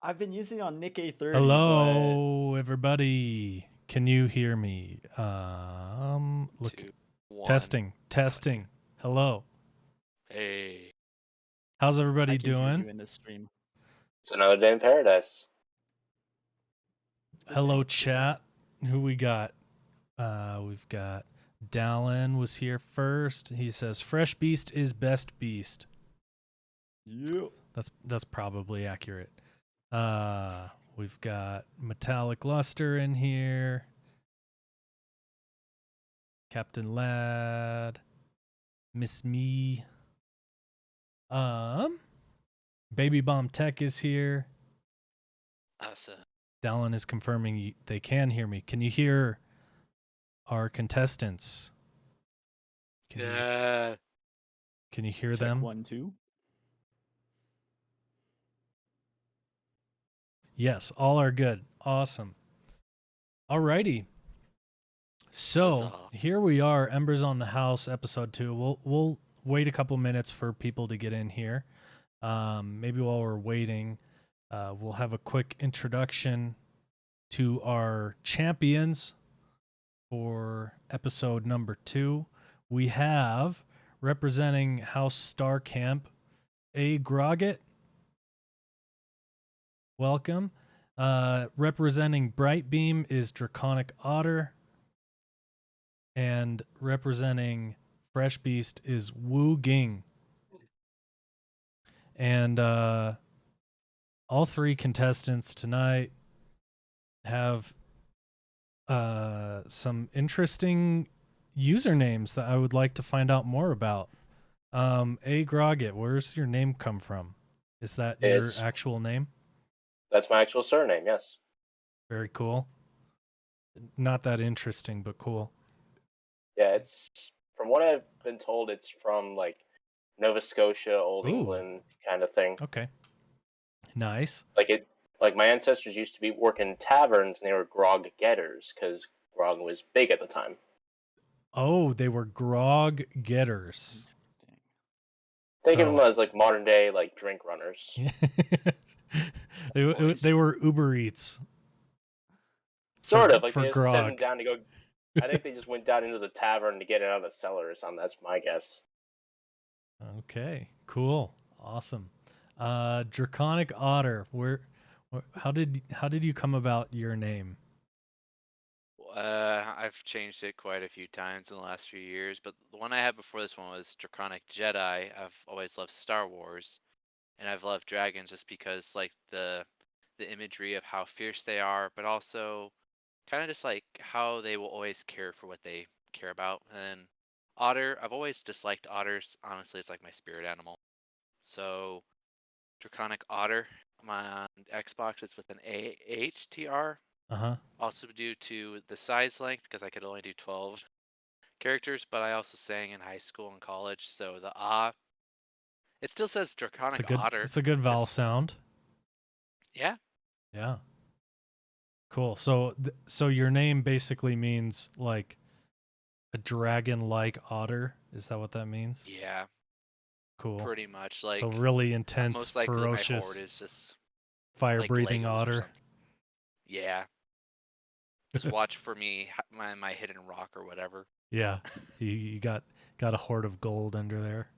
I've been using it on Nick A30, Hello, everybody. Can you hear me? Look, 2, 1. testing. Hello. Hey. How's but everybody I can hear doing? you in the stream. It's another day in paradise. It's a good Hello, day. chat. Who we got? We've got Dallin was here first. He says fresh beast is best beast. Yeah. That's probably accurate. We've got Metallic Luster in here. Captain Lad. Miss Me. Baby Bomb Tech is here. Awesome. Dallin is confirming they can hear me. Can you hear our contestants? Can you hear Check them? 1, 2. Yes, all are good. Awesome. Alrighty. So Huzzah. here we are, Embers on the House, episode 2. We'll wait a couple minutes for people to get in here. Maybe while we're waiting, we'll have a quick introduction to our champions for episode number 2. We have, representing House Star Camp, A. Grogget. Welcome. Representing Brightbeam is Draconic Otter. And representing Fresh Beast is Wu Ging. And all three contestants tonight have some interesting usernames that I would like to find out more about. A. Grogget, where's your name come from? Is that your actual name? That's my actual surname, yes. Very cool. Not that interesting, but cool. Yeah, it's from what I've been told, it's from like Nova Scotia, Old England kind of thing. Okay. Nice. Like my ancestors used to be working taverns and they were grog getters because grog was big at the time. Oh, they were grog getters. Think of them as like modern day like drink runners. they were Uber Eats. Sort of like for they just grog. sent them down to go. I think they just went down into the tavern to get it out of the cellar or something. That's my guess. Okay, cool, awesome. Draconic Otter, how did you come about your name? I've changed it quite a few times in the last few years, but the one I had before this one was Draconic Jedi. I've always loved Star Wars, and I've loved dragons just because like the imagery of how fierce they are, but also kind of just like how they will always care for what they care about. And otter, I've always disliked otters. Honestly, it's like my spirit animal. So Draconic Otter, on Xbox, it's with an AHTR. Also due to the size length, because I could only do 12 characters, but I also sang in high school and college, so the it still says Draconic Otter. It's a good vowel sound. Yeah. Yeah. Cool. So your name basically means like a dragon-like otter. Is that what that means? Yeah. Cool. Pretty much. Like, so really intense, most likely ferocious, my horde is just fire-breathing like otter. Yeah. Just watch for me, my hidden rock or whatever. Yeah, you got a hoard of gold under there.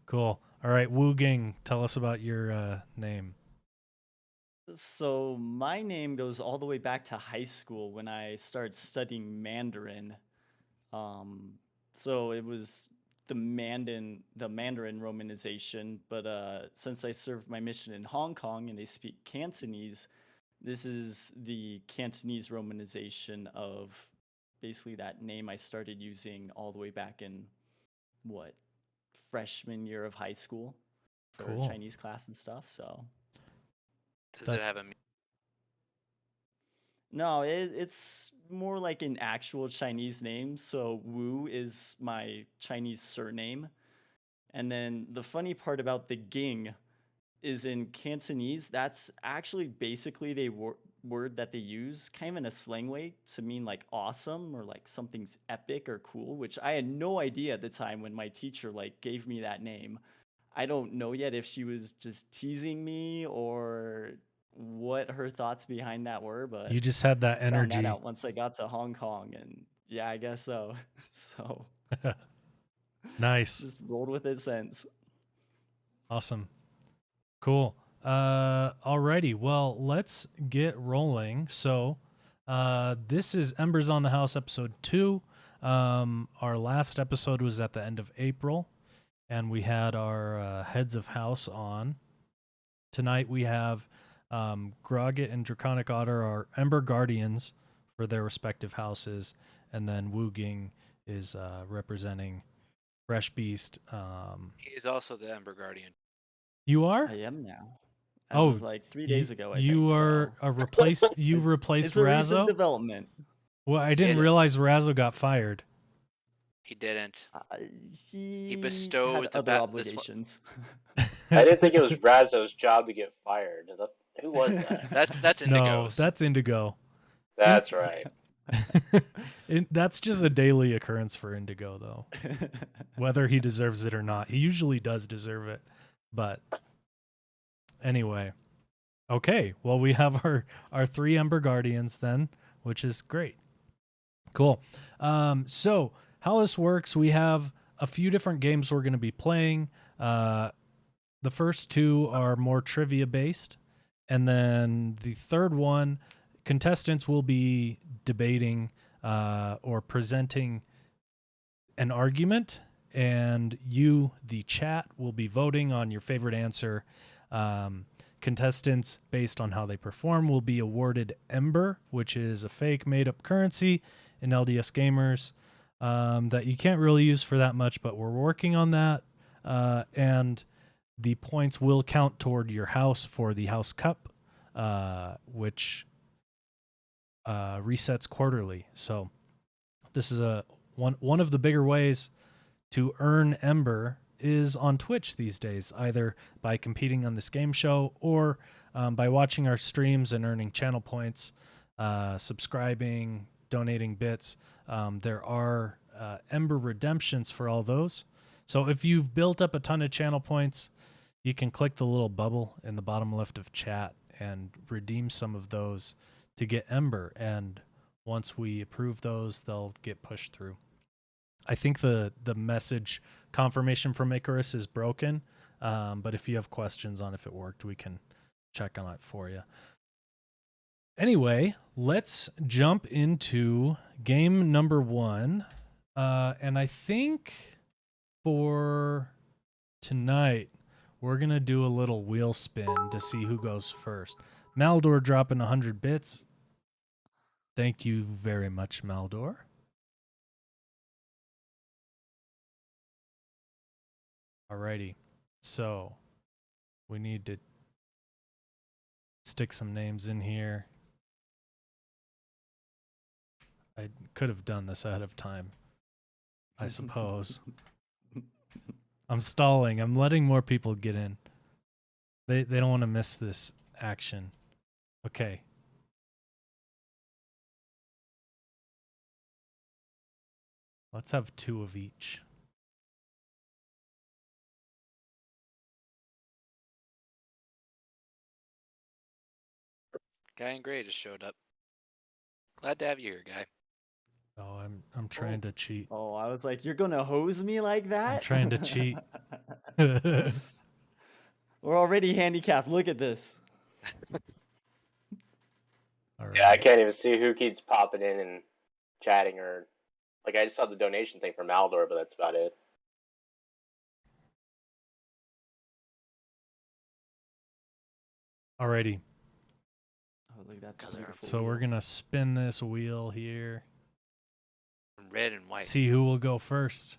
Cool. All right, Wu Ging, tell us about your name. So my name goes all the way back to high school when I started studying Mandarin. So it was the Mandarin romanization, but since I served my mission in Hong Kong and they speak Cantonese, this is the Cantonese romanization of basically that name I started using all the way back in freshman year of high school for Chinese class and stuff. So does it have a no, it's more like an actual Chinese name. So Wu is my Chinese surname. And then the funny part about the Ging is in Cantonese, that's actually basically the word that they use kind of in a slang way to mean like awesome or like something's epic or cool, which I had no idea at the time when my teacher like gave me that name. I don't know yet if she was just teasing me or what her thoughts behind that were, but You just had that I found that energy. out once I got to Hong Kong, and yeah, I guess so. So Nice. just rolled with it since. Awesome. Cool. Alrighty. Well, let's get rolling. So, this is Embers on the House episode 2. Our last episode was at the end of April, and we had our heads of house on. Tonight we have Grogget and Draconic Otter are Ember Guardians for their respective houses, and then Wu Ging is representing Fresh Beast. He is also the Ember Guardian. You are? I am now. As of like 3 days ago, I you think. are So. a replace. You replaced It's a recent Razzo. development. Well, I didn't Yes. realize Razzo got fired. He didn't. He bestowed had the other this one- obligations. I didn't think it was Razzo's job to get fired. Who was that? That's No, Indigo's. that's Indigo. That's right. That's just a daily occurrence for Indigo, though. Whether he deserves it or not, he usually does deserve it. But anyway, okay. Well, we have our 3 Ember Guardians then, which is great. Cool. So how this works, we have a few different games we're going to be playing. The first 2 are more trivia based, and then the third one, contestants will be debating or presenting an argument, and you, the chat, will be voting on your favorite answer. Contestants, based on how they perform, will be awarded Ember, which is a fake made-up currency in LDS Gamers that you can't really use for that much, but we're working on that. And the points will count toward your house for the House Cup, which resets quarterly. So this is one of the bigger ways to earn Ember is on Twitch these days, either by competing on this game show or by watching our streams and earning channel points, subscribing, donating bits. There are Ember redemptions for all those. So if you've built up a ton of channel points, you can click the little bubble in the bottom left of chat and redeem some of those to get Ember. And once we approve those, they'll get pushed through. I think the message confirmation from Icarus is broken, but if you have questions on if it worked, we can check on it for you. Anyway, let's jump into game number 1. And I think for tonight, we're going to do a little wheel spin to see who goes first. Maldor dropping 100 bits. Thank you very much, Maldor. Alrighty, so we need to stick some names in here. I could have done this ahead of time, I suppose. I'm stalling. I'm letting more people get in. They don't want to miss this action. Okay. Let's have 2 of each. Guy in gray just showed up. Glad to have you here, guy. Oh, I'm trying to cheat. Oh, I was like, you're gonna hose me like that? I'm trying to cheat. We're already handicapped. Look at this. All Yeah, I right. can't even see who keeps popping in and chatting or like I just saw the donation thing from Maldor, but that's about it. Alrighty. Oh, look at that Color. beautiful So we're wheel. gonna spin this wheel here. Red and white. See who will go first.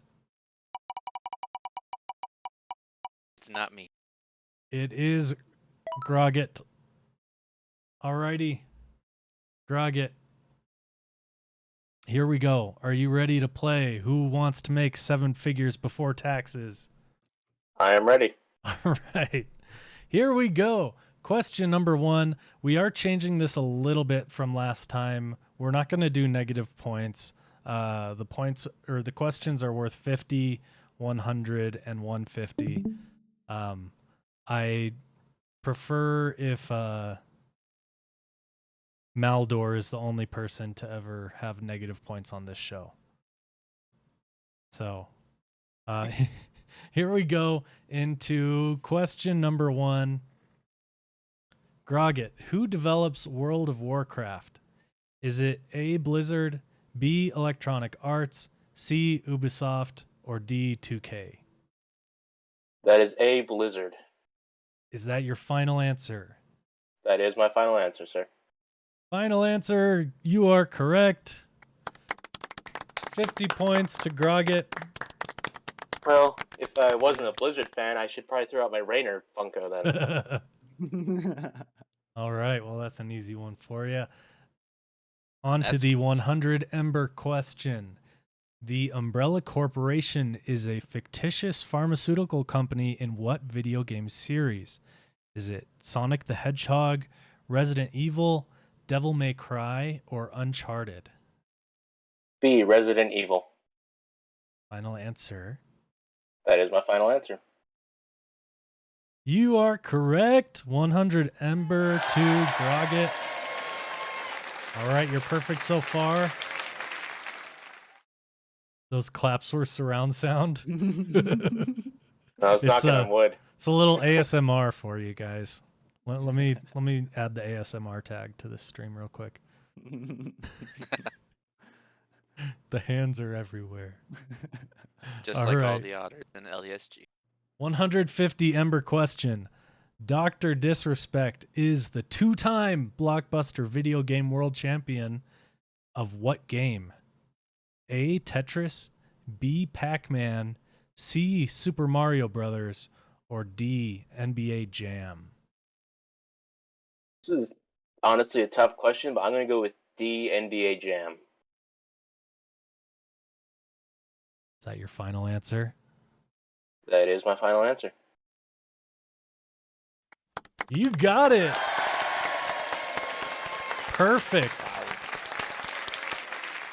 It's not me. It is Grogget. Alrighty. Grogget. Here we go. Are you ready to play? Who wants to make 7 figures before taxes? I am ready. All right. Here we go. Question number 1. We are changing this a little bit from last time. We're not going to do negative points. The points or the questions are worth 50, 100, and 150. I prefer if Maldor is the only person to ever have negative points on this show. So here we go into question number 1. Grogget, who develops World of Warcraft? Is it A, Blizzard, B, Electronic Arts, C, Ubisoft, or D, 2K? That is A, Blizzard. Is that your final answer? That is my final answer, sir. Final answer, you are correct. 50 points to Grogget. Well, if I wasn't a Blizzard fan, I should probably throw out my Rainer Funko then. All right, well, that's an easy one for you. On to That's the 100 Ember question. The Umbrella Corporation is a fictitious pharmaceutical company in what video game series? Is it Sonic the Hedgehog, Resident Evil, Devil May Cry, or Uncharted? B, Resident Evil. Final answer. That is my final answer. You are correct. 100 Ember to Grogget. All right, you're perfect so far. Those claps were surround sound. I was knocking on wood. It's a little ASMR for you guys. Let me add the ASMR tag to the stream real quick. The hands are everywhere. Just All like all right. the otters in LESG. 150 Ember question. Dr. Disrespect is the 2-time Blockbuster Video Game World Champion of what game? A, Tetris, B, Pac-Man, C, Super Mario Brothers, or D, NBA Jam? This is honestly a tough question, but I'm going to go with D, NBA Jam. Is that your final answer? That is my final answer. You got it. Perfect.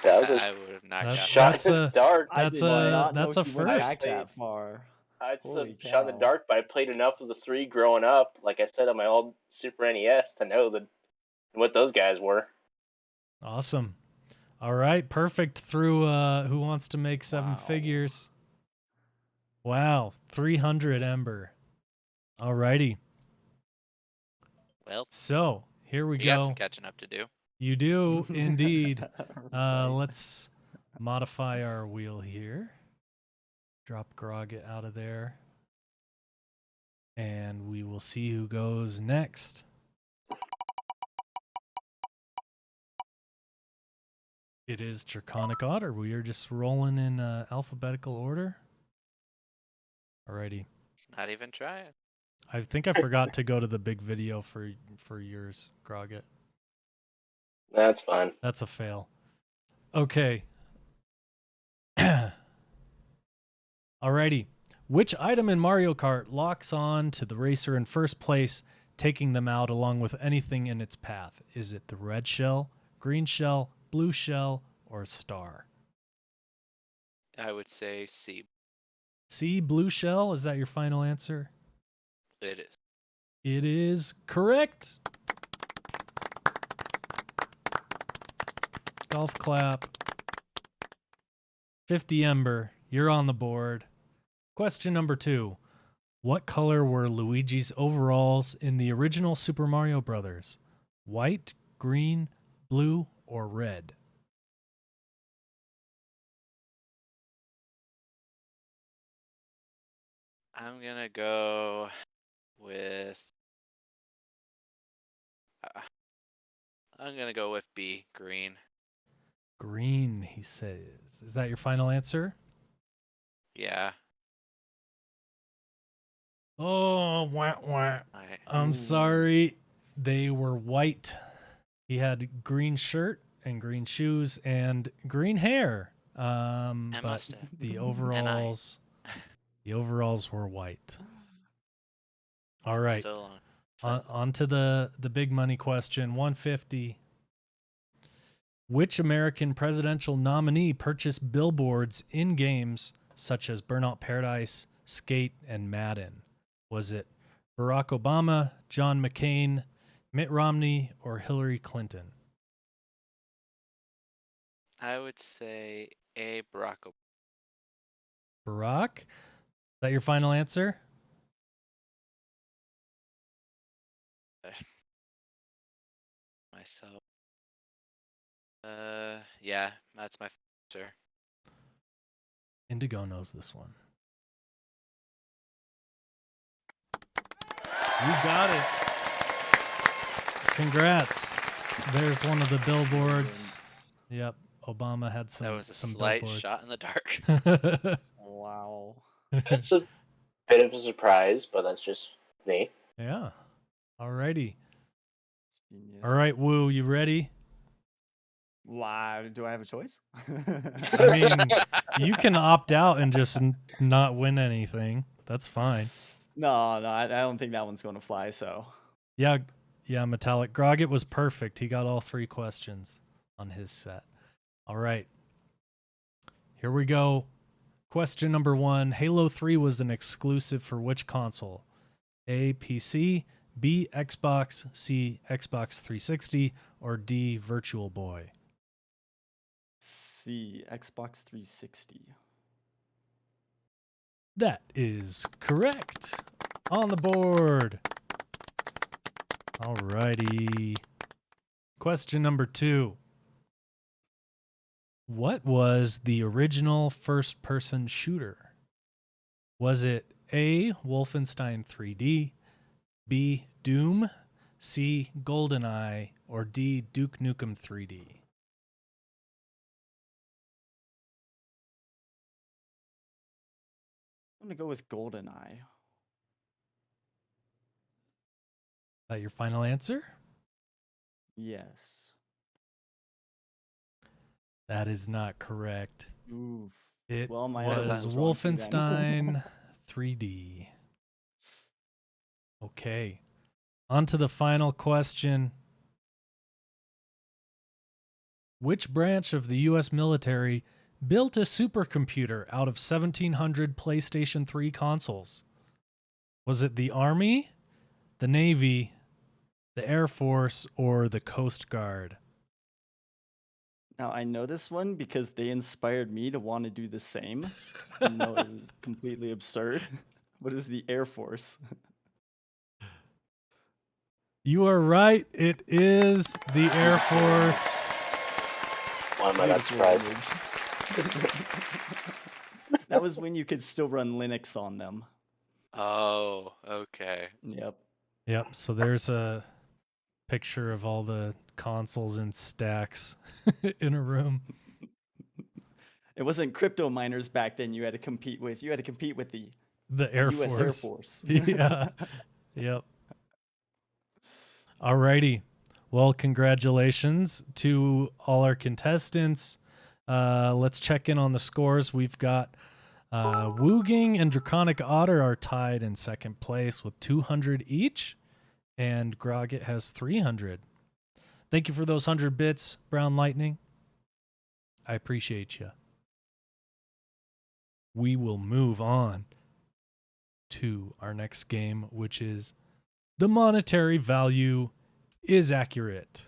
That was I would have not That- got shot that's in a- the dark. That's I did a not that's know a he went back first. that far. I'd Holy shot in the cow. dark, but I played enough of the 3 growing up, like I said on my old Super NES, to know what those guys were. Awesome. All right, perfect through Who Wants to Make Seven Wow. Figures. Wow, 300 Ember. All righty. Well, So, here we we got some go. catching up to do. You do indeed. Right. Let's modify our wheel here. Drop Grogget out of there. And we will see who goes next. It is Draconic Otter. We are just rolling in alphabetical order. Alrighty. Not even trying. I think I forgot to go to the big video for yours, Grogget. That's fine. That's a fail. Okay. Alrighty. Which item in Mario Kart locks on to the racer in first place, taking them out along with anything in its path? Is it the red shell, green shell, blue shell, or star? I would say C. C, blue shell. Is that your final answer? It is. It is correct. Golf clap. 50 Ember. You're on the board. Question number 2. What color were Luigi's overalls in the original Super Mario Brothers? White, green, blue, or red? I'm going to go with... I'm going to go with B, green. Green, he says. Is that your final answer? Yeah. Oh, wah, wah. I'm Ooh. sorry. They were white. He had green shirt and green shoes and green hair. But mustard. the overalls, the overalls were white. All right. So long. On to the big money question. 150. Which American presidential nominee purchased billboards in games such as Burnout Paradise, Skate, and Madden? Was it Barack Obama, John McCain, Mitt Romney, or Hillary Clinton? I would say A. Barack Obama. Barack? Is that your final answer? Myself. Yeah, that's my answer. Indigo knows this one. You got it. Congrats. There's one of the billboards. Yep. Obama had That was a some slight billboards. shot in the dark. Wow. It's a bit of a surprise, but that's just me. Yeah. Alrighty. Genius. All right, Woo, you ready? Wow. Do I have a choice? I mean, you can opt out and just not win anything. That's fine. No, I don't think that one's going to fly. So Yeah, Metallic. Groggett was perfect. He got all 3 questions on his set. All right. Here we go. Question number 1. Halo 3 was an exclusive for which console? A, PC, B, Xbox, C, Xbox 360, or D, Virtual Boy? C, Xbox 360. That is correct. On the board. Alrighty. Question number 2. What was the original first-person shooter? Was it A, Wolfenstein 3D, B, Doom, C, GoldenEye, or D, Duke Nukem 3D? I'm going to go with GoldenEye. Is that your final answer? Yes. That is not correct. Oof. It Well, my was was wrong too then. Wolfenstein 3D. Okay. On to the final question. Which branch of the U.S. military built a supercomputer out of 1,700 PlayStation 3 consoles? Was it the Army, the Navy, the Air Force, or the Coast Guard? Now, I know this one because they inspired me to want to do the same. Even though it was completely absurd. But it was the Air Force. You are right. It is the Air Force. Why am I not Beautiful surprised? image. That was when you could still run Linux on them. Oh, okay. Yep. Yep. So there's a picture of all the consoles in stacks in a room. It wasn't crypto miners back then you had to compete with. You had to compete with the Air US Force. Air Force. Yeah. Yep. Alrighty. Well, congratulations to all our contestants. Let's check in on the scores. We've got Wooging and Draconic Otter are tied in second place with 200 each, and Groggett has 300. Thank you for those 100 bits, Brown Lightning. I appreciate you. We will move on to our next game, which is the monetary value is accurate.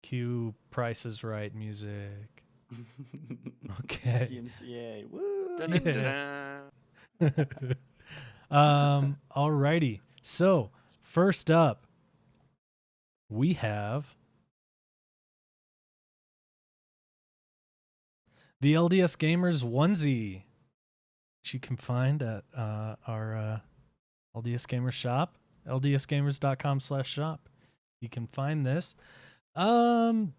Cue Price is Right music. Okay. DMCA. Woo! Dun-dun-dun-dun. Alrighty. So first up, we have the LDS Gamers onesie, which you can find at our LDS Gamers shop, ldsgamers.com/shop. You can find this. Do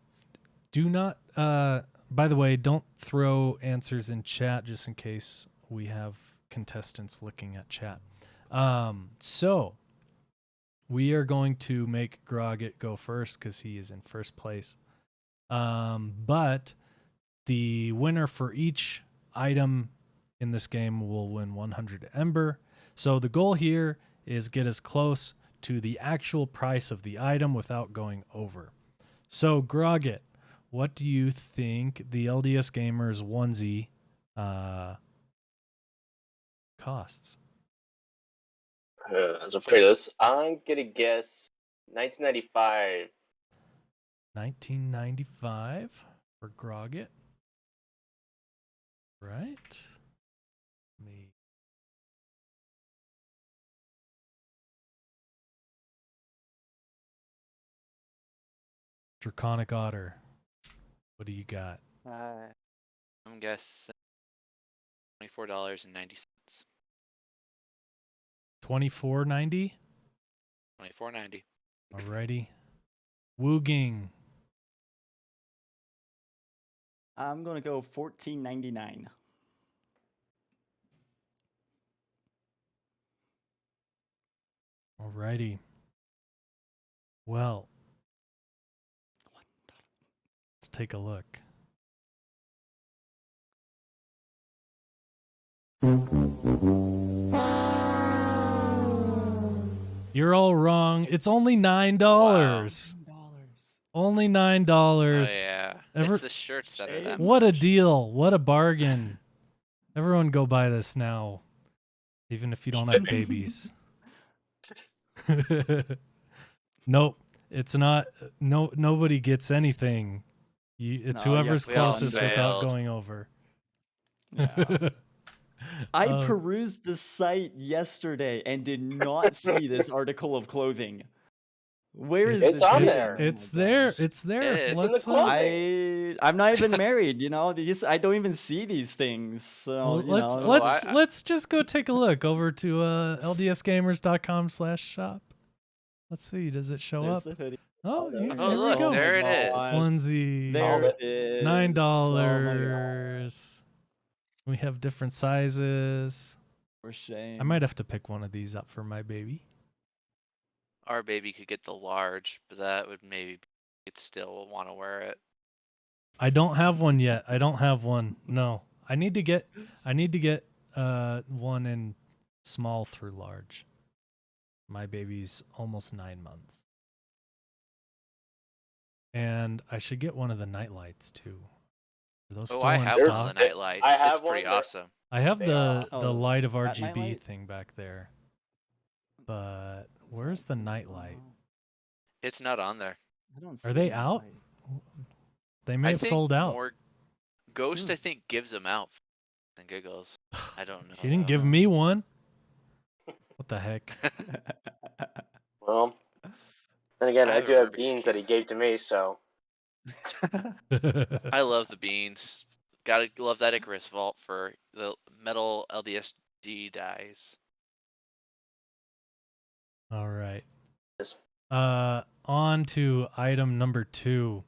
not, by the way, don't throw answers in chat just in case we have contestants looking at chat. So we are going to make Groggett go first because he is in first place. But the winner for each item in this game will win 100 Ember. So the goal here is get as close to the actual price of the item without going over. So Groggett, what do you think the LDS Gamers onesie costs? As a play this, I'm gonna guess 1995. 1995 for Grogget. Right. Me. Draconic Otter. What do you got? I'm guessing $24.90. $24.90. $24.90. Alrighty. Wooging. I'm gonna go $14.99. Alrighty. Well, let's take a look. You're all wrong. It's only $9. $9. Only $9. Oh yeah, it's the shirts that are that Shame. What a much. deal. What a bargain. Everyone go buy this now. Even if you don't have babies. Nope. It's not. Nobody gets anything. It's No, you have whoever's to We all closest without failed. going over. Yeah. I Um, perused the site yesterday and did not see this article of clothing. Where is It's this on hidden? there. Oh my It's there. gosh. It's there. It is. It's in the Let's clothing. I'm not even married, you know. I don't even see these things. So, well, you know, Oh, let's just go take a look over to ldsgamers.com/shop. Let's see. Does it show there's up? the hoodie. Oh, there it here Oh, we look, go. there it is. Onesie. There Found it it. is. $9. We have different sizes. For shame. I might have to pick one of these up for my baby. Our baby could get the large, but that would maybe it still want to wear it. I don't have one yet. I don't have one. No. I need to get one in small through large. My baby's almost 9 months. And I should get one of the night lights too. Are those Oh, still I in have stock? one of the night lights. I It's have pretty one, but- awesome. I have They the are- the Oh, light of that RGB nightlight? thing back there. But where's the nightlight? It's not on there. I don't Are see they a out? nightlight. They may I have think sold out. more Ghost, I Hmm. think, gives them out and giggles. I don't know. He didn't give me one. What the heck? Well, then again, I I have do a have Rubik's beans that he Cube. gave to me, so I love the beans. Gotta love that Icarus vault for the metal LDSD dies. All right. Yes. On to item number 2.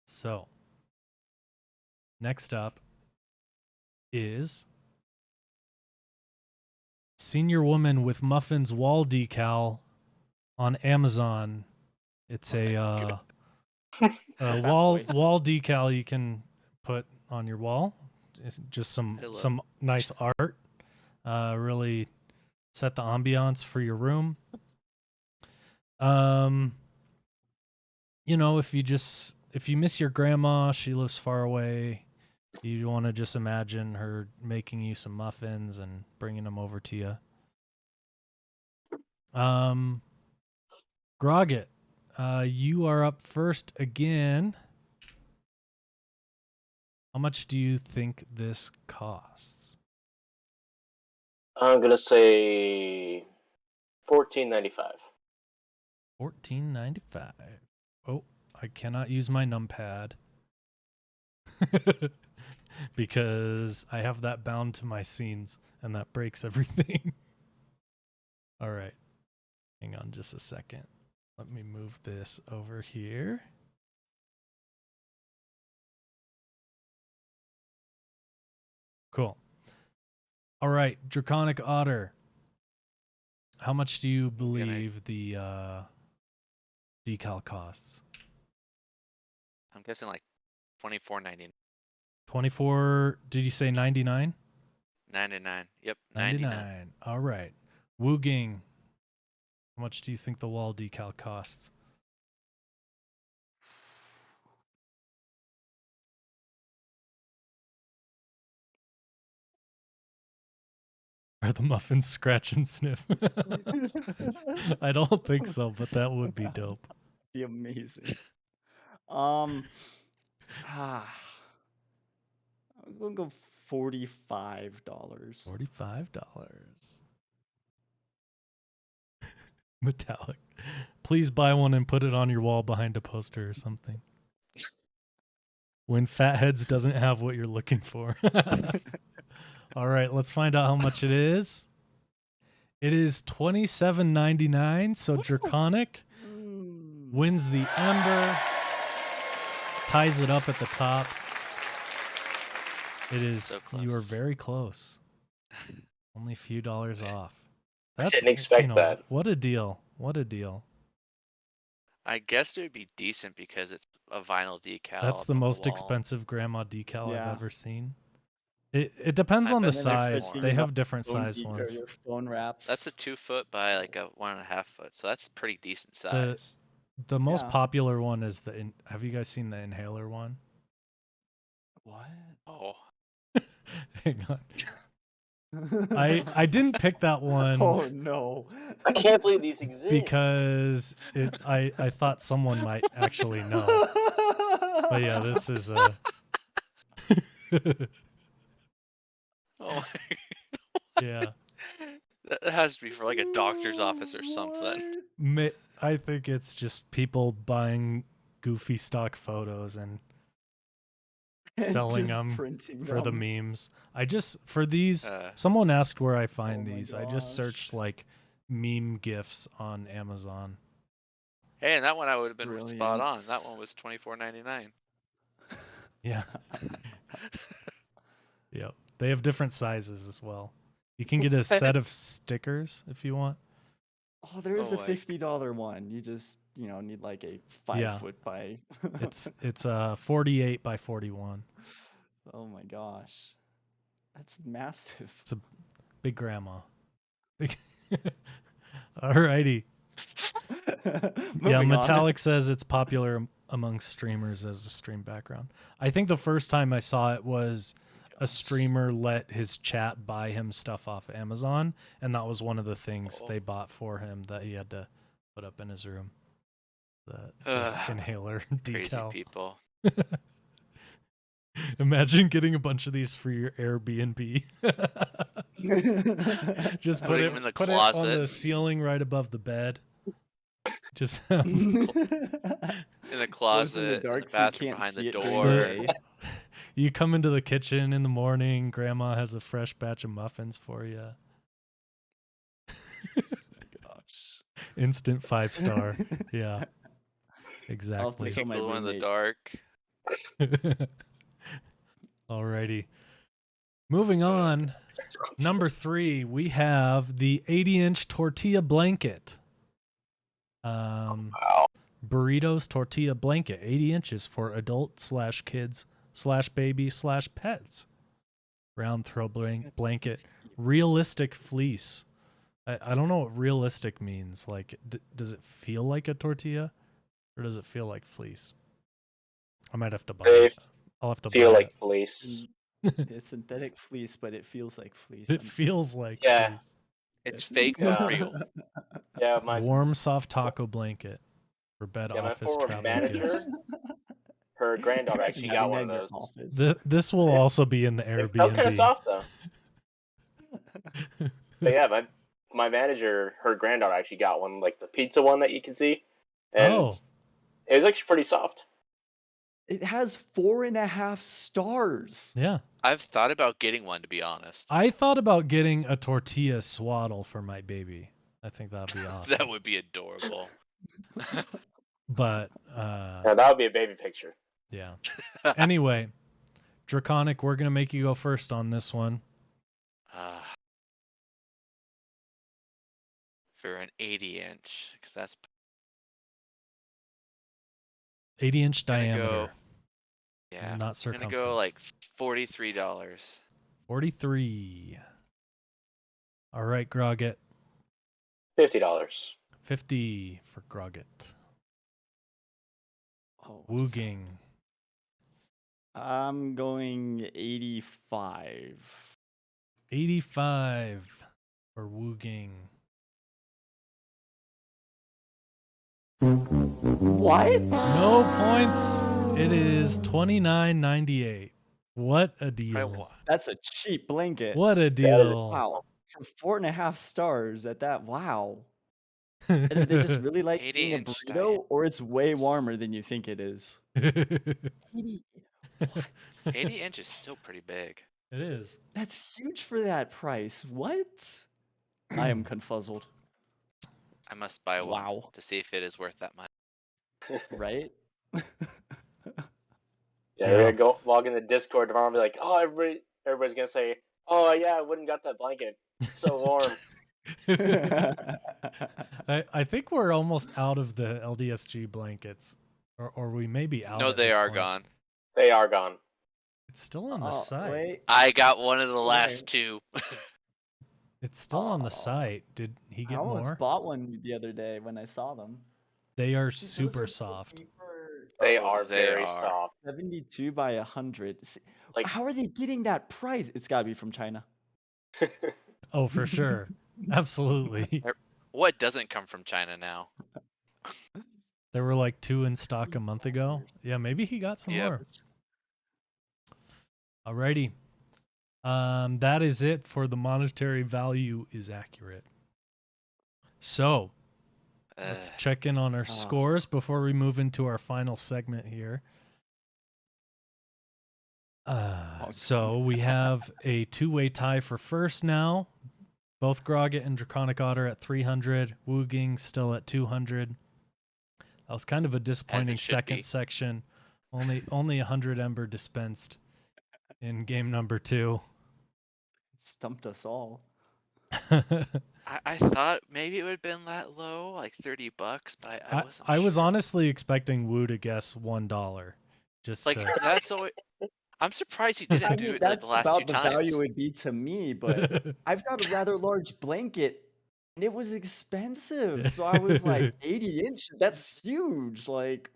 So, next up is Senior Woman with Muffins wall decal on Amazon. It's a Fat wall boy. decal you can put on your wall. It's just some nice art. Really set the ambiance for your room. You know, if you miss your grandma, she lives far away. You want to just imagine her making you some muffins and bringing them over to you. Grogget, you are up first again. How much do you think this costs? I'm gonna say $14.95. $14.95. Oh, I cannot use my numpad because I have that bound to my scenes and that breaks everything. All right. Hang on just a second. Let me move this over here. Cool. All right, Draconic Otter. How much do you believe the decal costs? I'm guessing like $24.99. 24, did you say 99? 99. Yep, 99. All right. Wooging. How much do you think the wall decal costs? Are the muffins scratch and sniff? I don't think so, but that would be dope. Be amazing. I'm gonna go $45. $45. Metallic. Please buy one and put it on your wall behind a poster or something. When Fatheads doesn't have what you're looking for. All right, let's find out how much it is. It is $27.99. So Draconic wins the Ember, ties it up at the top. It is. So close. You are very close. Only a few dollars Okay. off. I didn't expect that. What a deal! What a deal! I guess it would be decent because it's a vinyl decal. That's up the on most wall. expensive grandma decal Yeah. I've ever seen. It depends I on the bet that's size. more. They have different Phone size ones. Your phone wraps. That's a 2 foot by like a 1.5 foot, so that's pretty decent size. The most Yeah. popular one is have you guys seen the inhaler one? What? Oh, Hang on. I didn't pick that one Oh no! I can't believe these exist. because I thought someone might actually know. But yeah, this is oh, yeah. that has to be for like a doctor's office or something. I think it's just people buying goofy stock photos and selling Just them printing for the them. memes. For these, Uh, someone asked where I find Oh my these. I just gosh. searched like meme gifs on Amazon. Hey, and that one I would have been spot on. That Brilliant. one was $24.99. Yeah. Yep. They have different sizes as well. You can get a set of stickers if you want. Oh, there is Oh a my- $50 one. You just need like a 5 Yeah. foot by. It's 48 by 41. Oh my gosh, that's massive. Big grandma. Big. Alrighty. Yeah, Moving on. Metallic says it's popular among streamers as a stream background. I think the first time I saw it was a streamer let his chat buy him stuff off Amazon, and that was one of the things Oh. they bought for him that he had to put up in his room. The Ugh. inhaler Crazy decal. people. Imagine getting a bunch of these for your Airbnb. Just Putting them in the put it on closet. the ceiling right above the bed. Just have In the Goes in the closet, dark in the so you bathroom can't behind see the it during door. the day. you come into the kitchen in the morning, grandma has a fresh batch of muffins for you. Gosh. Instant 5-star. Yeah. I'll have to Exactly. tell my Glow in the roommate. dark. Alrighty. Moving on. Number 3, we have the 80-inch tortilla blanket. Wow. Burritos tortilla blanket, 80 inches for adult/kids/baby/pets. Round throw blanket, realistic fleece. I don't know what realistic means. Like, does it feel like a tortilla, or does it feel like fleece? I might have to buy They it. I'll have to feel buy like fleece. It's synthetic fleece, but it feels like fleece. it. It feels like Yeah. fleece. It's Yes. fake but Yeah. real. Yeah, my Warm, soft taco blanket for bed, Yeah, my office, former travel manager- gifts. her granddaughter Imagine actually got having one that of in your those. office. This will It- also be in the It felt kind of Airbnb. soft though. But yeah, my manager, her granddaughter actually got one, like the pizza one that you can see, and Oh, it was actually pretty soft. It has 4.5 stars. yeah. I've thought about getting one, to be honest. I thought about getting a tortilla swaddle for my baby. I think that'd be awesome. That would be adorable. But Now that would be a baby picture. yeah. Anyway, Draconic, we're gonna make you go first on this one. For an 80-inch, because that's 80-inch gonna diameter. go. Yeah, Not I'm circumference. gonna go like $43. 43. All right, Grogget. $50. 50 for Grogget. Oh, what is that? Wooging. I'm going 85. 85. for Wooging? What? No points. It is $29.98. What a deal! That's a cheap blanket. What a deal! Wow. For 4.5 stars at that. Wow. Either they just really like being a 80-inch burrito, or it's way warmer than you think it is. 80. What? 80 inch is still pretty big. It is. That's huge for that price. What? I am confuzzled. I must buy one Wow. to see if it is worth that much. Right? Yeah, Yeah. we're gonna go log in the Discord tomorrow and be like, oh, everybody's gonna say, oh yeah, I wouldn't got that blanket. It's so warm. I think we're almost out of the LDSG blankets, or we may be out. No, at they this are point. gone. They are gone. It's still on the Oh, site. wait. I got one of the last Wait. two. It's still on the Oh. site. Did he I get almost more? bought one the other day when I saw them. They are Dude, those super are so soft. cheap for They Oh, are they very are. soft. 72 by 100. Like- How are they getting that price? It's got to be from China. Oh, for sure. Absolutely. What doesn't come from China now? There were like 2 in stock a month ago. Yeah, maybe he got some Yep. more. Alrighty. That is it for the monetary value is accurate. So let's check in on our scores before we move into our final segment here. So we have a 2-way tie for first now. Both Grogget and Draconic Otter at 300. Wooging still at 200. That was kind of a disappointing second be. section. Only 100 Ember dispensed in game number 2. Stumped us all. I thought maybe it would have been that low, like $30, but I wasn't I was sure. honestly expecting Woo to guess $1. Just Like to... that's always. I'm surprised he didn't I do mean, it like the that's last about two the value times. it would be to me, but I've got a rather large blanket and it was expensive. So I was like, 80 inches, that's huge. Like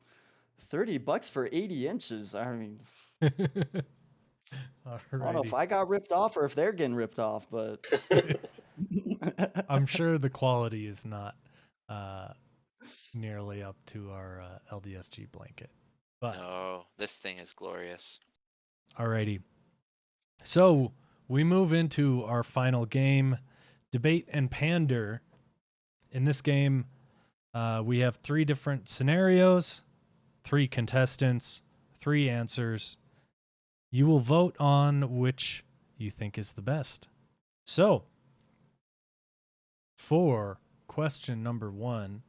$30 for 80 inches. I mean, I don't know if Alrighty. I got ripped off or if they're getting ripped off, but I'm sure the quality is not nearly up to our LDSG blanket. But No, this thing is glorious. alrighty. So we move into our final game, Debate and Pander. In this game, we have 3 different scenarios, 3 contestants, 3 answers. You will vote on which you think is the best. So, for question number 1,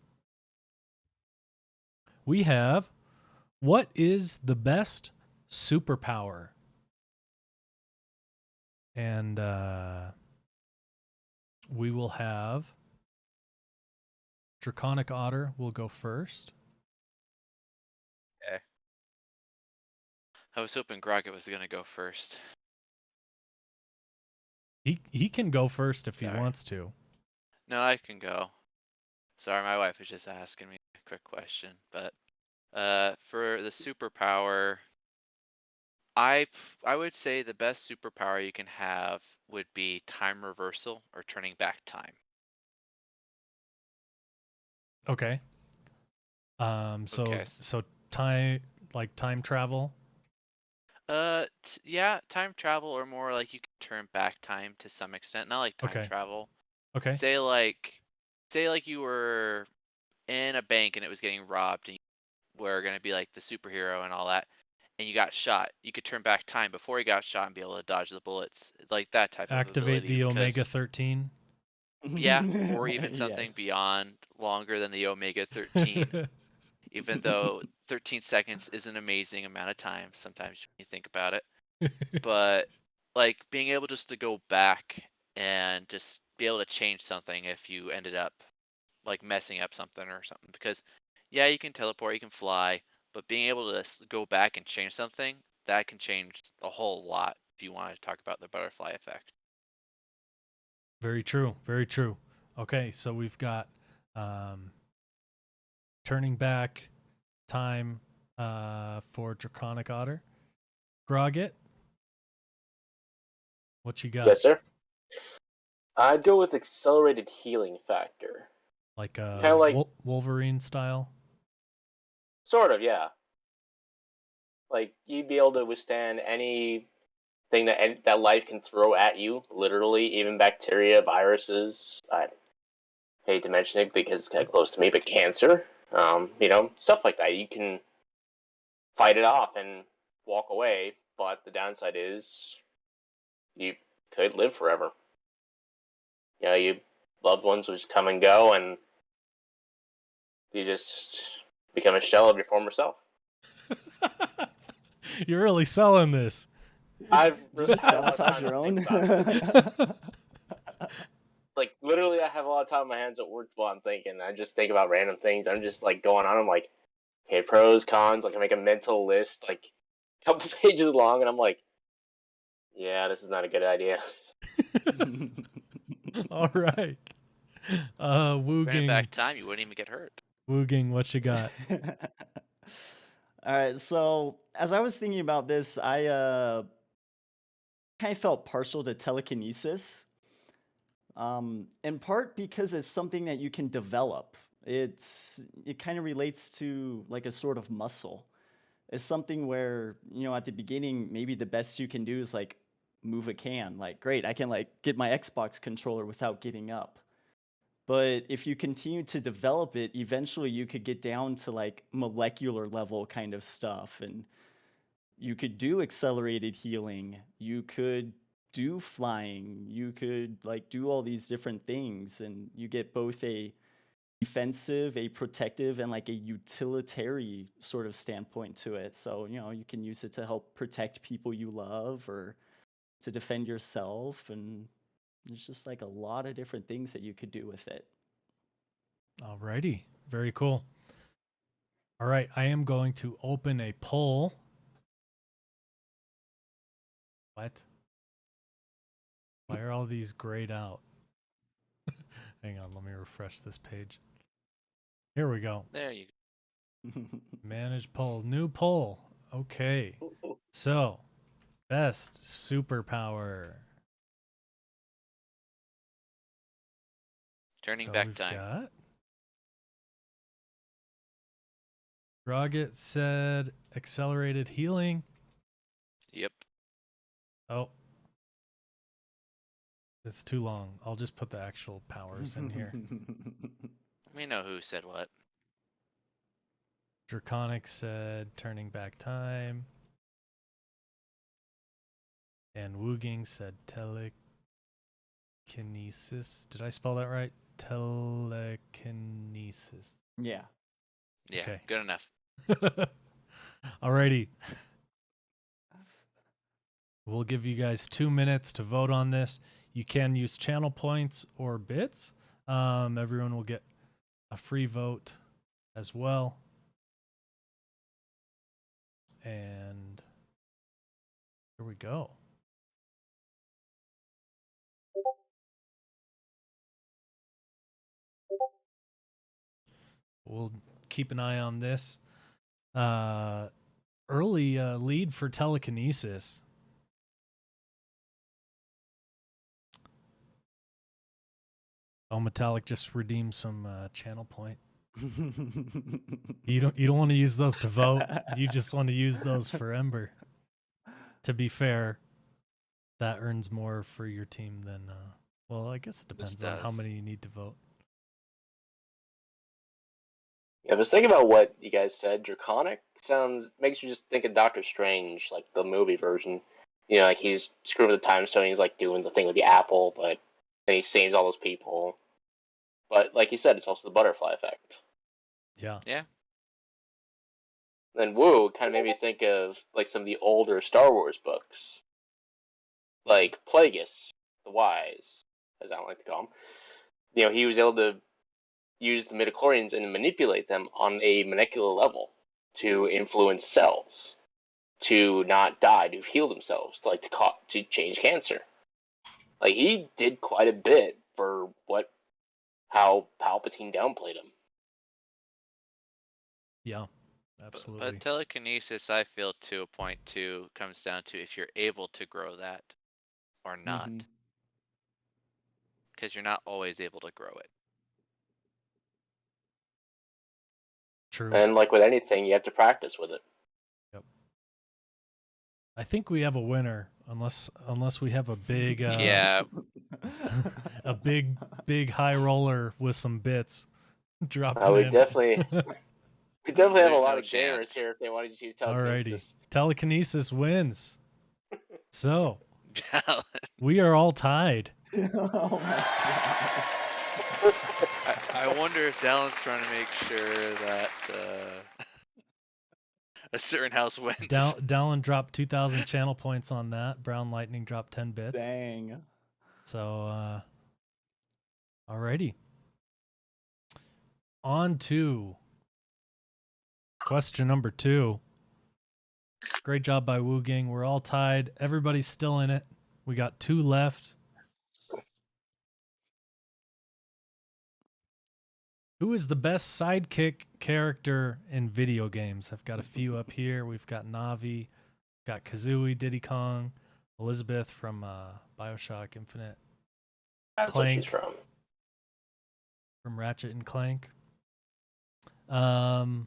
we have, what is the best superpower? And we will have Draconic Otter will go first. Okay. I was hoping Grogget was gonna go first. He can go first if he Sorry. wants to. No, I can go. Sorry, my wife was just asking me a quick question. But for the superpower, I would say the best superpower you can have would be time reversal or turning back time. Okay. So Okay. so time travel. Yeah, time travel or more like you can turn back time to some extent. Not like time Okay. travel. Okay. Say like you were in a bank and it was getting robbed and you were gonna be like the superhero and all that, and you got shot. You could turn back time before you got shot and be able to dodge the bullets, like that type of Activate ability. the Because, Omega 13. yeah, or even something Yes. beyond longer than the Omega 13. Even though 13 seconds is an amazing amount of time sometimes when you think about it. But like being able just to go back and just be able to change something if you ended up like messing up something or something. Because yeah, you can teleport, you can fly, but being able to go back and change something, that can change a whole lot if you want to talk about the butterfly effect. Very true. Very true. Okay, so we've got turning back time for Draconic Otter. Grogget, what you got? Yes, sir. I'd go with accelerated healing factor. Like Kinda like- Wolverine style. Sort of, yeah. Like, you'd be able to withstand anything that life can throw at you, literally, even bacteria, viruses. I hate to mention it because it's kind of close to me, but cancer. Stuff like that. You can fight it off and walk away, but the downside is you could live forever. Your loved ones will just come and go, and you just become a shell of your former self. You're really selling this. I've Did you just had a lot of sabotage time your to own? think about it. Like, literally, I have a lot of time on my hands at work while I'm thinking. I just think about random things. I'm just, like, going on. I'm like, okay, pros, cons. Like, I make a mental list, like, a couple pages long, and I'm like, yeah, this is not a good idea. All right. Bringing Wooging. back time, you wouldn't even get hurt. Wooging, what you got? All right, so as I was thinking about this, I kind of felt partial to telekinesis. In part because it's something that you can develop. It kind of relates to like a sort of muscle. It's something where, at the beginning, maybe the best you can do is like move a can. Like, great, I can like get my Xbox controller without getting up. But if you continue to develop it, eventually you could get down to like molecular level kind of stuff. And you could do accelerated healing. You could do flying. You could like do all these different things. And you get both a defensive, a protective, and like a utilitarian sort of standpoint to it. So, you can use it to help protect people you love or to defend yourself. And there's just like a lot of different things that you could do with it. Alrighty. Very cool. All right. I am going to open a poll. What? Why are all these grayed out? Hang on. Let me refresh this page. Here we go. There you go. Manage poll. New poll. Okay. So, best superpower. Turning So back we've time. got Roget said accelerated healing. Yep. Oh. It's too long. I'll just put the actual powers in here. We know who said what. Draconic said turning back time. And Wooging said telekinesis. Did I spell that right? Telekinesis. Yeah. Yeah, Okay. good enough. Alrighty. We'll give you guys 2 minutes to vote on this. You can use channel points or bits. Everyone will get a free vote as well. And here we go. We'll keep an eye on this. Early lead for telekinesis. Oh, Metallic just redeemed some channel point. You don't want to use those to vote. You just want to use those for Ember. To be fair, that earns more for your team than well, I guess it depends on how does. many you need to vote. Yeah, I was thinking about what you guys said. Draconic makes you just think of Doctor Strange, like the movie version. Like he's screwing with the time stone. He's like doing the thing with the apple, but then he saves all those people. But like you said, it's also the butterfly effect. Yeah. Yeah. Then Wu kind of made me think of like some of the older Star Wars books, like Plagueis the Wise, as I don't like to call him. He was able to use the midichlorians and manipulate them on a molecular level to influence cells, to not die, to heal themselves, to change cancer. Like he did quite a bit for how Palpatine downplayed him. Yeah. Absolutely. But telekinesis, I feel, to a point too, comes down to if you're able to grow that or not. because you're not always able to grow it. True. And like with anything, you have to practice with it. Yep. I think we have a winner, unless we have a big Yeah. a big high roller with some bits dropping We in. definitely have There's a lot no of gamers chance. here if they want to use Alrighty, telekinesis. telekinesis wins. So Dallin. we are all tied. Oh my god. I wonder if Dallin's trying to make sure that a certain house wins. Dallin dropped 2,000 channel points on that. Brown Lightning dropped 10 bits. Dang. So, alrighty. On to question number 2. Great job by Wu Gang. We're all tied. Everybody's still in it. We got 2 left. Who is the best sidekick character in video games? I've got a few up here. We've got Navi, got Kazooie, Diddy Kong, Elizabeth from BioShock Infinite, That's Clank. what she's from. From Ratchet and Clank. All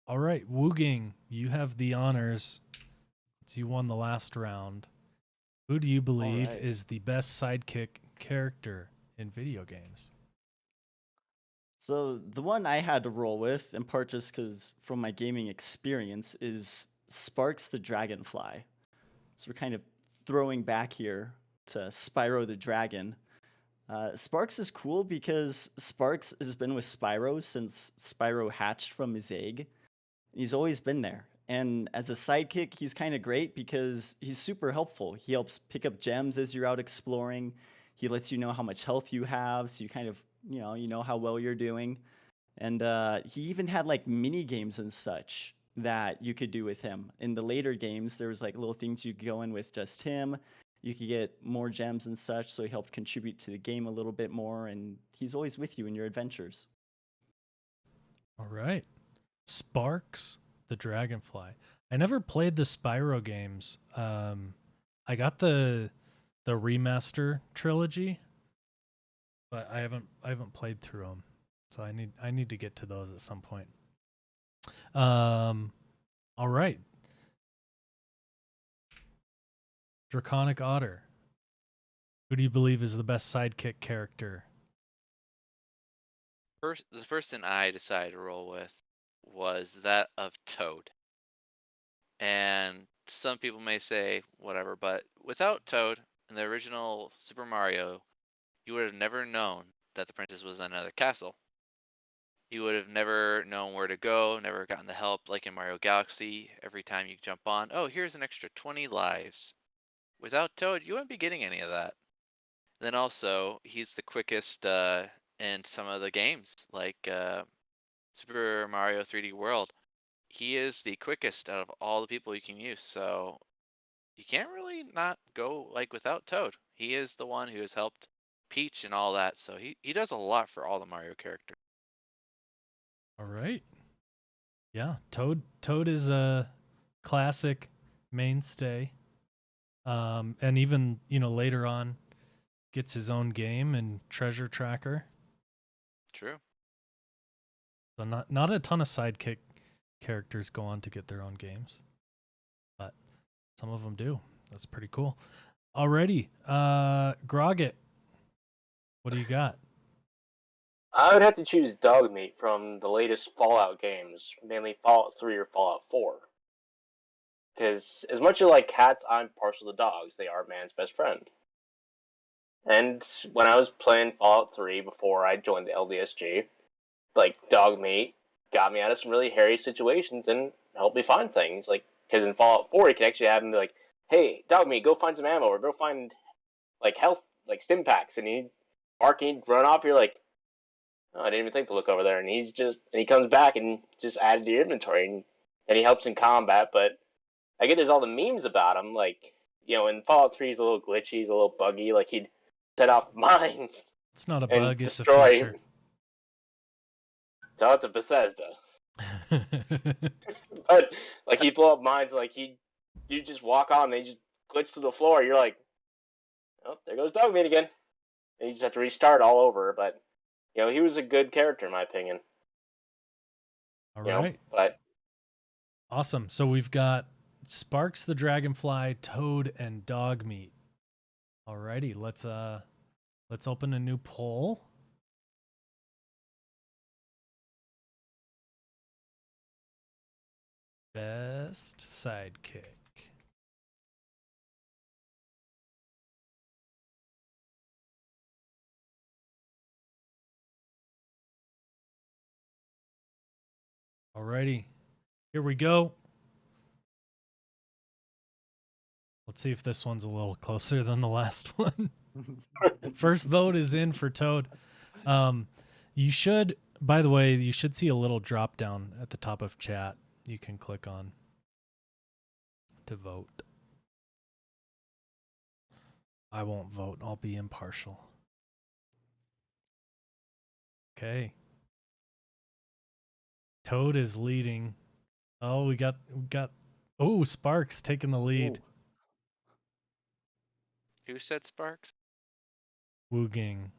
right, Wooging, you have the honors. You won the last round. Who do you believe right. is the best sidekick character in video games? So the one I had to roll with, in part just because from my gaming experience, is Sparks the Dragonfly. So we're kind of throwing back here to Spyro the Dragon. Sparks is cool because Sparks has been with Spyro since Spyro hatched from his egg. He's always been there. And as a sidekick, he's kind of great because he's super helpful. He helps pick up gems as you're out exploring. He lets you know how much health you have, so you kind of, you know how well you're doing. And he even had like mini games and such that you could do with him. In the later games, there was like little things you could go in with just him. You could get more gems and such, so he helped contribute to the game a little bit more, and he's always with you in your adventures. All right. Sparks the Dragonfly. I never played the Spyro games. I got the remaster trilogy, but I haven't played through them. So I need to get to those at some point. All right. Draconic Otter. Who do you believe is the best sidekick character? The person I decided to roll with was that of Toad. And some people may say whatever, but without Toad in the original Super Mario, you would have never known that the princess was in another castle. You would have never known where to go, never gotten the help like in Mario Galaxy. Every time you jump on, oh, here's an extra 20 lives. Without Toad, you wouldn't be getting any of that. Then also, he's the quickest in some of the games, like Super Mario 3D World. He is the quickest out of all the people you can use, so you can't really not go like without Toad. He is the one who has helped Peach and all that, so he does a lot for all the Mario characters. All right. Yeah, Toad is a classic mainstay. And even, later on gets his own game and Treasure Tracker. True. So not a ton of sidekick characters go on to get their own games, but some of them do. That's pretty cool. Alrighty, Grogget, what do you got? I would have to choose Dogmeat from the latest Fallout games, mainly Fallout 3 or Fallout 4. Because as much as I like cats, I'm partial to dogs. They are man's best friend. And when I was playing Fallout 3 before I joined the LDSG, like Dogmeat got me out of some really hairy situations and helped me find things. Like, because in Fallout 4, you can actually have him be like, "Hey, Dogmeat, go find some ammo or go find like health, like stim packs," and he'd run off. You're like, "Oh, I didn't even think to look over there." And he comes back and just added to your inventory, and he helps in combat. But I get there's all the memes about him, like, in Fallout 3 he's a little glitchy, he's a little buggy, like he'd set off mines. It's not a and bug, it's a destroy. feature. So it's a Bethesda. But like he'd blow up mines, like you just walk on, they just glitch to the floor. You're like, oh, there goes Dogmeat again. And you just have to restart all over. But he was a good character in my opinion. All right. But Awesome. So we've got Sparks the Dragonfly, Toad, and Dogmeat. Alrighty, let's open a new poll. Best sidekick. Alrighty, here we go. Let's see if this one's a little closer than the last one. First vote is in for Toad. You should, by the way, you should see a little drop down at the top of chat. You can click on to vote. I won't vote. I'll be impartial. Okay. Toad is leading. Oh, we got oh, Sparks taking the lead. Ooh. Who said Sparks? Wooging.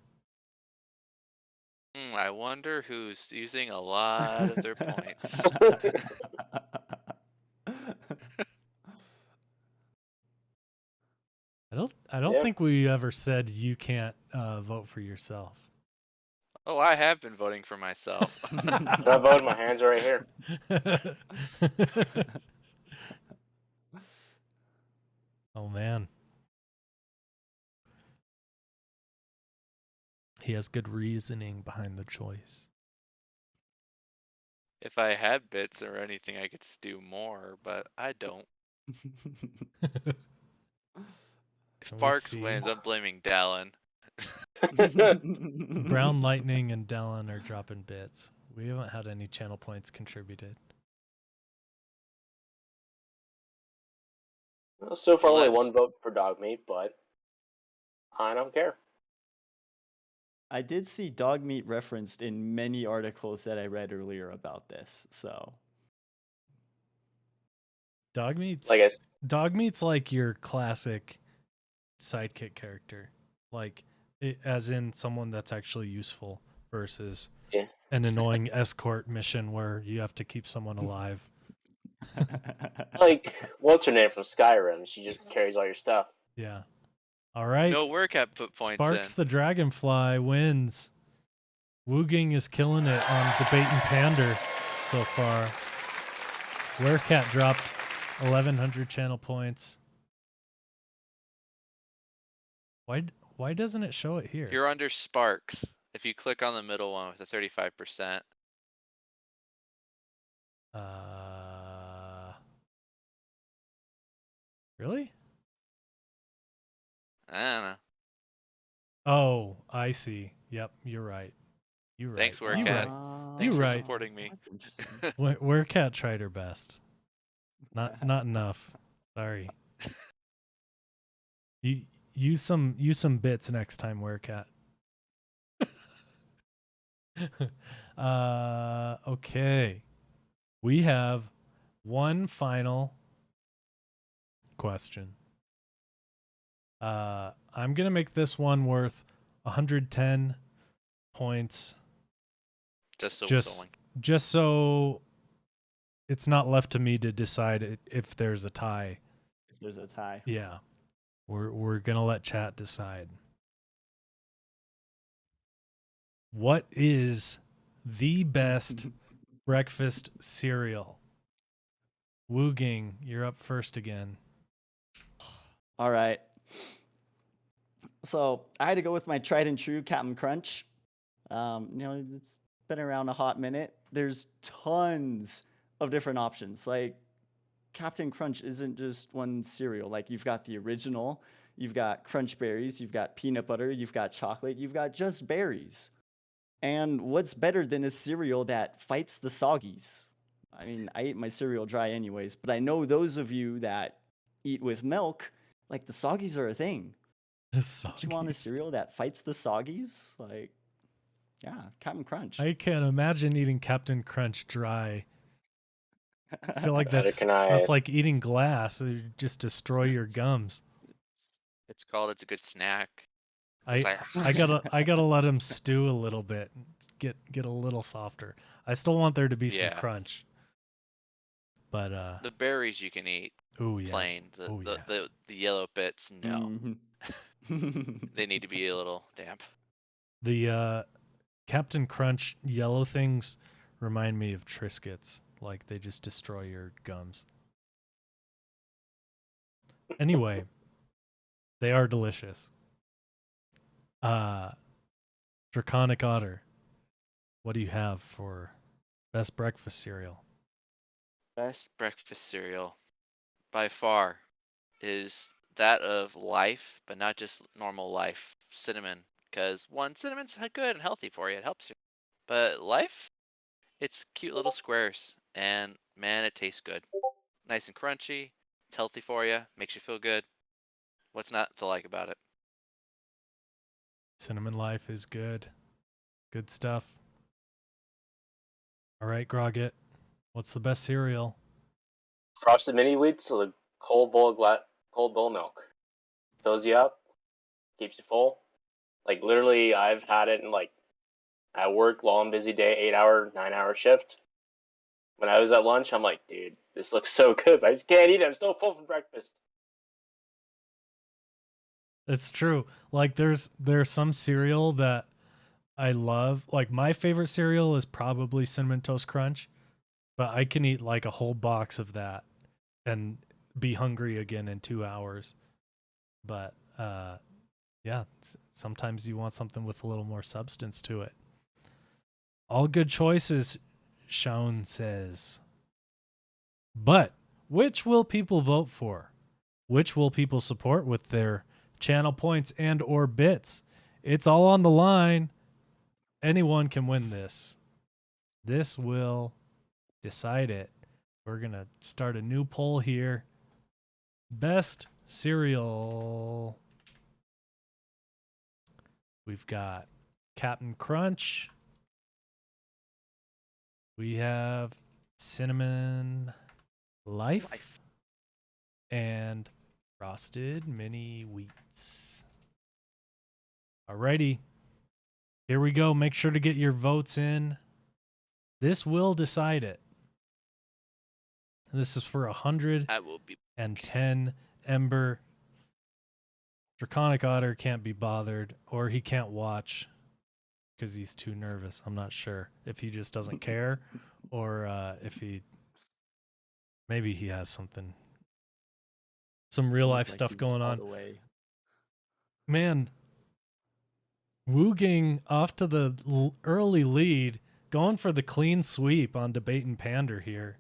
I wonder who's using a lot of their points. I don't Yep. think we ever said you can't vote for yourself. Oh, I have been voting for myself. I voted. My hands are right here. Oh man. He has good reasoning behind the choice. If I had bits or anything, I could do more, but I don't. If Can we Sparks see? wins, I'm blaming Dallin. Brown Lightning and Dallin are dropping bits. We haven't had any channel points contributed. Well, so far, only Unless- one vote for Dogmeat, but I don't care. I did see dog meat referenced in many articles that I read earlier about this. So Dogmeat's Like I Dogmeat's like your classic sidekick character, like as in someone that's actually useful versus Yeah. an annoying escort mission where you have to keep someone alive. like what's her name from Skyrim? She just carries all your stuff. Yeah. All right. No workout put points Sparks in. the Dragonfly wins. Wooging is killing it on debate and pander so far. Werecat dropped 1,100 channel points. Why doesn't it show it here? You're under Sparks. If you click on the middle one with the 35%. Really? I don't know. Oh, I see. Yep, you're right. You're right. Thanks, You're Werecat. right. Thanks You're for right. supporting me. That's interesting. Werecat tried her best. Not enough. Sorry. You use some bits next time, Werecat. Okay. We have one final question. I'm gonna make this one worth 110 points. Just so it's not left to me to decide if there's a tie. If there's a tie. Yeah. We're gonna let chat decide. What is the best breakfast cereal? Wooging, you're up first again. All right. So I had to go with my tried and true Captain Crunch. It's been around a hot minute. There's tons of different options. Like Captain Crunch isn't just one cereal. Like you've got the original, you've got Crunch Berries, you've got peanut butter, you've got chocolate, you've got just berries. And what's better than a cereal that fights the soggies? I mean, I eat my cereal dry anyways, but I know those of you that eat with milk, like the soggies are a thing. Don't you want a cereal that fights the soggies? Like, yeah, Captain Crunch. I can't imagine eating Captain Crunch dry. I feel like Neither that's can I. like eating glass. It would just destroy your gums. It's called It's a Good Snack. It's I like, I gotta let them stew a little bit, get a little softer. I still want there to be some yeah. crunch, but The berries you can eat oh yeah, plain. oh yeah. The yellow bits, no. Mhm. They need to be a little damp. The Captain Crunch yellow things remind me of Triscuits. Like they just destroy your gums. Anyway, they are delicious. Draconic Otter, what do you have for best breakfast cereal? Best breakfast cereal by far is that of Life, but not just normal Life cinnamon. Because one, cinnamon's good and healthy for you; it helps you. But Life, it's cute little squares, and man, it tastes good. Nice and crunchy. It's healthy for you. Makes you feel good. What's not to like about it? Cinnamon Life is good. Good stuff. All right, Grogget. What's the best cereal? Frosted mini wheats with a cold bowl of milk. Fills you up, keeps you full. Like literally, I've had it in like at work, long busy day, 8 hour, 9 hour shift. When I was at lunch, I'm like, dude, this looks so good, but I just can't eat it. I'm so full from breakfast. It's true. Like there's some cereal that I love. Like my favorite cereal is probably Cinnamon Toast Crunch, but I can eat like a whole box of that and be hungry again in 2 hours. But yeah, sometimes you want something with a little more substance to it. All good choices, Shaun says. But which will people vote for? Which will people support with their channel points and or bits? It's all on the line. Anyone can win this. This will decide it. We're going to start a new poll here. Best cereal. We've got Captain Crunch. We have Cinnamon Life. And Frosted Mini Wheats. Alrighty. Here we go. Make sure to get your votes in. This will decide it. This is for 110 I will be. Ember. Draconic Otter can't be bothered, or he can't watch because he's too nervous. I'm not sure if he just doesn't care or if he maybe he has some real life Like stuff he was going all on. the way. Man, Wooging off to the early lead, going for the clean sweep on Debate and Pander here.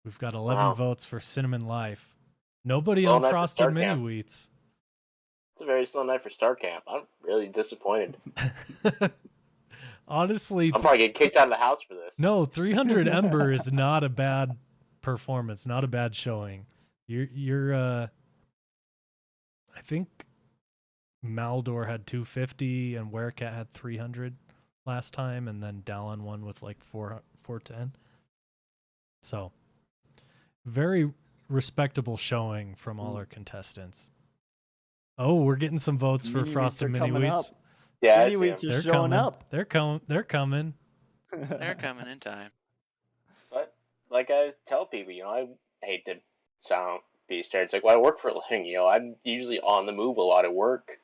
We've got 11 Wow. votes for Cinnamon Life. Nobody Slow on night for Frosted start Mini camp. Wheats. It's a very slow night for start camp. I'm really disappointed. Honestly, I'm probably getting kicked out of the house for this. no, 300 Ember is not a bad performance, not a bad showing. You're I think Maldor had 250 and Werecat had 300 last time, and then Dallin won with like 410. So very respectable showing from all our contestants. Oh, we're getting some votes for Frosted Mini Wheats. Yeah, Mini Wheats are They're showing coming. up. They're coming. They're coming. They're coming in time. But like I tell people, I hate to be stereotypical. It's like, well, I work for a living. I'm usually on the move a lot at work.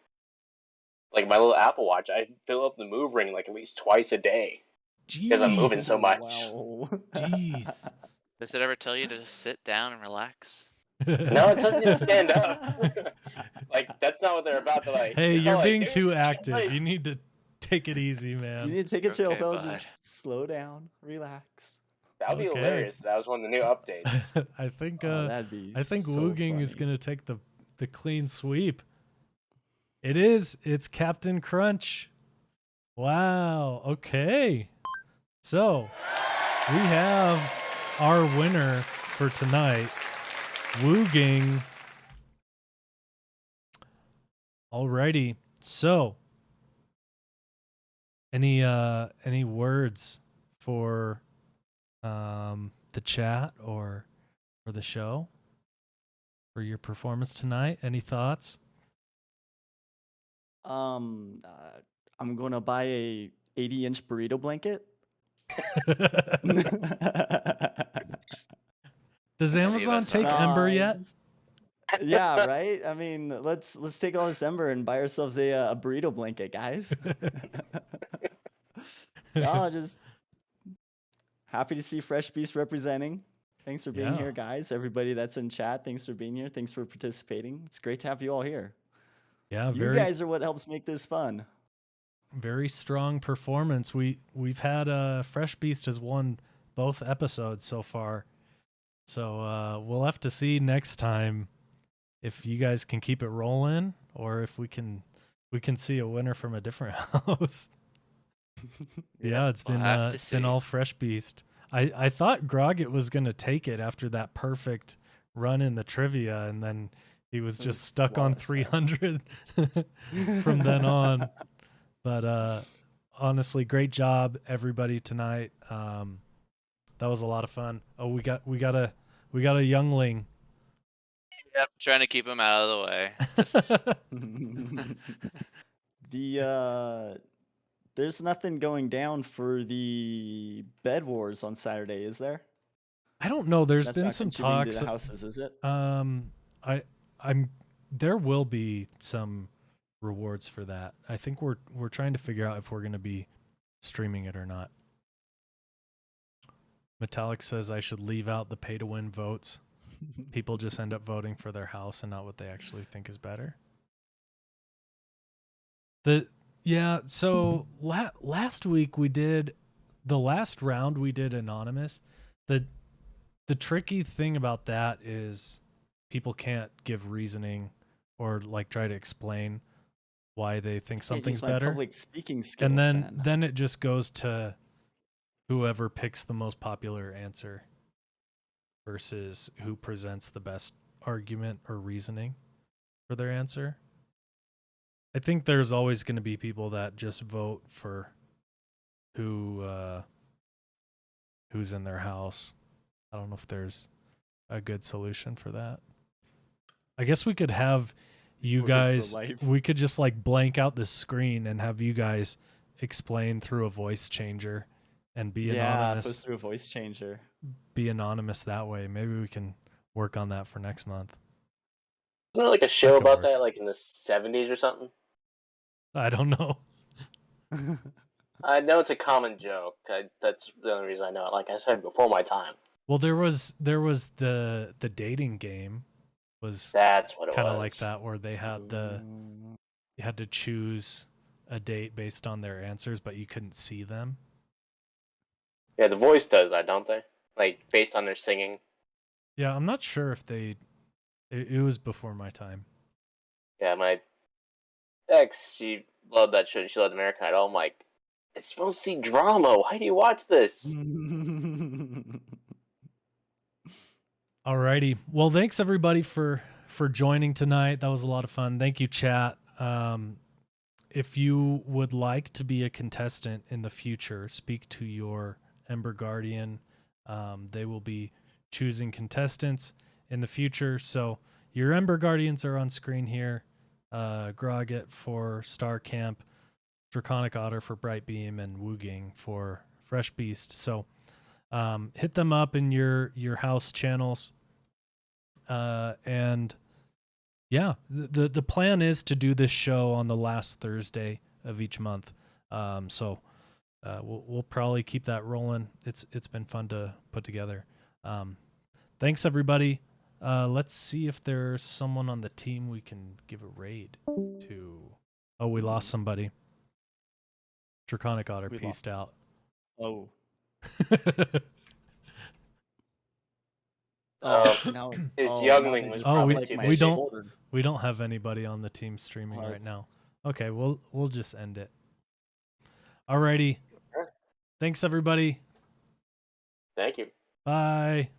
Like my little Apple Watch, I fill up the move ring like at least twice a day because I'm moving so Jeez. much. Wow. Jeez. Does it ever tell you to just sit down and relax? No, it tells you to stand up. Like that's not what they're about to like. Hey, you're like, being dude, too active. like- You need to take it easy, You man. need to take a chill, Okay, fella. bud. Just slow down, relax. That would be Okay. hilarious. That was one of the new updates. I think Oh, that'd be I think so Wooging is funny. gonna take the clean sweep. It is. It's Captain Crunch. Wow. Okay. So we have our winner for tonight, Wooging. Alrighty. So any words for the chat or for the show, for your performance tonight. Any thoughts? I'm gonna buy a 80-inch burrito blanket. Does Amazon take Ember yet? Yeah, right. I mean, let's take all this Ember and buy ourselves a burrito blanket, guys. No, just happy to see Fresh Beast representing. Thanks for being Yeah. here, guys. Everybody that's in chat, thanks for being here. Thanks for participating. It's great to have you all here. Yeah, You guys are what helps make this fun. very strong performance. We've had Fresh Beast has won both episodes so far. So we'll have to see next time if you guys can keep it rolling or if we can see a winner from a different house. Yeah, it's been all Fresh Beast. I thought Grogget was gonna take it after that perfect run in the trivia, and then he was just stuck on 300 from then on. But honestly, great job everybody tonight. That was a lot of fun. Oh, we got a youngling. Yep, trying to keep him out of the way. There's nothing going down for the Bed Wars on Saturday, is there? I don't know. There's That's been not some contributing talks. to the houses, is it? There will be some rewards for that. I think we're trying to figure out if we're going to be streaming it or not. Metallic says I should leave out the pay to win votes. People just end up voting for their house and not what they actually think is better. So last week we did the last round we did anonymous. The tricky thing about that is people can't give reasoning or like try to explain why they think something's better. Public speaking skills, and then it just goes to whoever picks the most popular answer versus who presents the best argument or reasoning for their answer. I think there's always going to be people that just vote for who's in their house. I don't know if there's a good solution for that. I guess we could have you guys, we could just like blank out the screen and have you guys explain through a voice changer and be anonymous. Yeah, through a voice changer. Be anonymous that way. Maybe we can work on that for next month. Isn't there like a show about that, like in the 70s or something? I don't know. I know it's a common joke. That's the only reason I know it. Like I said, before my time. Well, there was the dating game was that's what it kind was. of like that, where they had you had to choose a date based on their answers, but you couldn't see them. Yeah, The Voice does that, don't they? Like based on their singing. Yeah, I'm not sure if they. It was before my time. Yeah, my ex, she loved that show. She loved American Idol. I'm like, it's supposed to see drama. Why do you watch this? Alrighty. Well, thanks everybody for joining tonight. That was a lot of fun. Thank you, chat. If you would like to be a contestant in the future, speak to your Ember Guardian. They will be choosing contestants in the future. So your Ember Guardians are on screen here. Grogget for Star Camp, Draconic Otter for Bright Beam, and Wooging for Fresh Beast. So hit them up in your house channels. And yeah, the plan is to do this show on the last Thursday of each month. So we'll probably keep that rolling. It's been fun to put together. Thanks everybody. Let's see if there's someone on the team we can give a raid to. Oh, we lost somebody. Draconic Otter pieced out. Oh. Now his youngling was we don't have anybody on the team streaming right now. Okay, we'll just end it. Alrighty. Thanks everybody. Thank you. Bye.